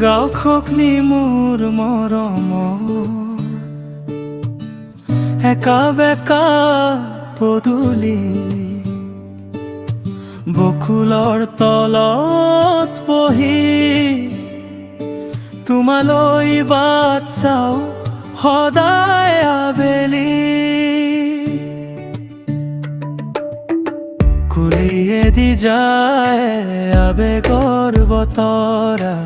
গাঁওখনি মোৰ মৰমৰ একা বেকা পদূলি বকুলৰ তলত বহি তোমালৈ বাট চাওঁ সদায় আবেলি কুলিয়ে দি যায় আবেগৰ বতৰা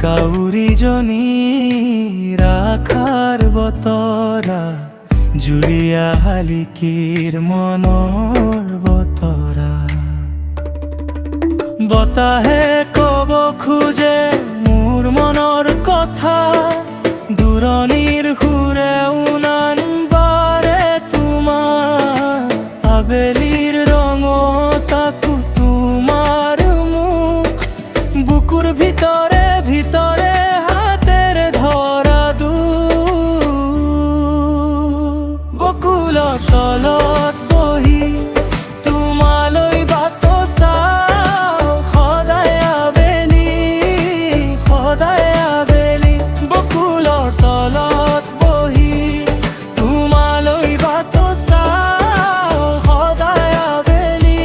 কাউৰীজনী ৰাখাৰ বতৰা জুৰিয়া শালিকীৰ মনৰ বতৰা বতাহে কব খোজে মোৰ মনৰ কথা দূৰণিৰ সুৰে উনান বাৰে তোমাৰ আবেলিৰ ৰঙত আকো তোমাৰ মুখ বুকুৰ ভিতৰে ভিতৰে হাতেৰে ধৰা বকুলৰ তলত বহি তোমালৈ বাট চাওঁ সদায় আবেলি বকুলৰ তলত বহি তোমালৈ বাট চাওঁ সদায় আবেলি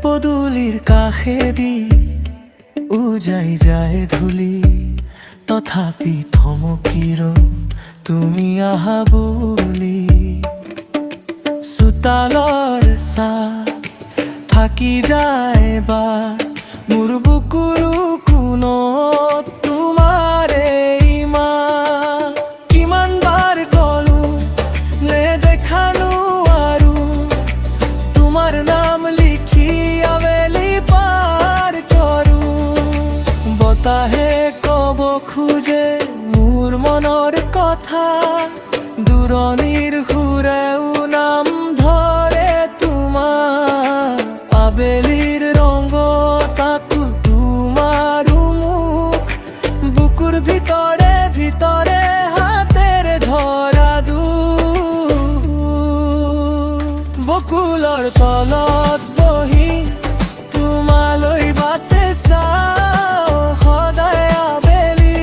পদূলিৰ কাষেদি উজাই যায় ধূলি তথাপি থমকিৰ তুমি আহা বুলি চোতালৰ ছাঁ থাকি যায় বা মোৰ বুকুৰ কোণত তোমাৰে ইমান কিমান বাৰ গলো নেদেখানো আৰু তোমাৰ নাম লিখি আবেলি পাৰ কৰো বতাহে কব খোজে মোৰ মনৰ কথা দূৰণিৰ সুৰেও নাম ধৰে তোমাৰ আবেলিৰ ৰঙত আকো তোমাৰ মুখ বুকুৰ ভিতৰে ভিতৰে হাতেৰে ধৰা বকুলৰ তলত বহি তোমালৈ বাট চাওঁ সদায় আবেলি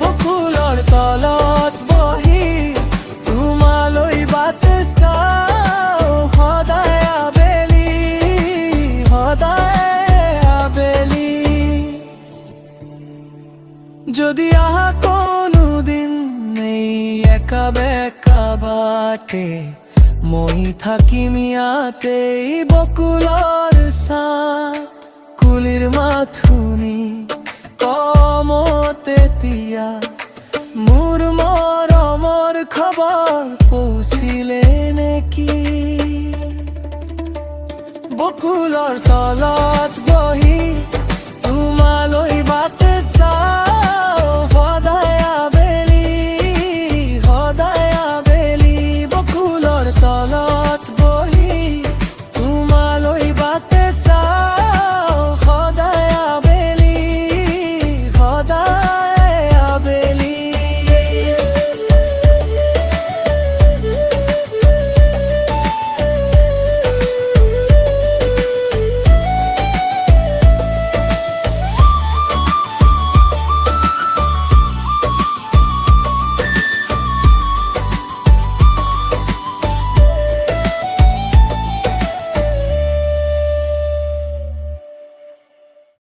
বকুলৰ তলত বহি তোমালৈ বাট চাওঁ সদায় আবেলি যদি আহা কোনোদিন নেই একা বেকা বাটে মই থাকিম ইয়াতে বকুলৰ ছাঁ কুলিৰ মাত শুনি কমত এতিয়া মোৰ মৰমৰ খবৰ পৌঁছিলে নেকি বকুলৰ তলত বহি তোমালৈ বাট চাওঁ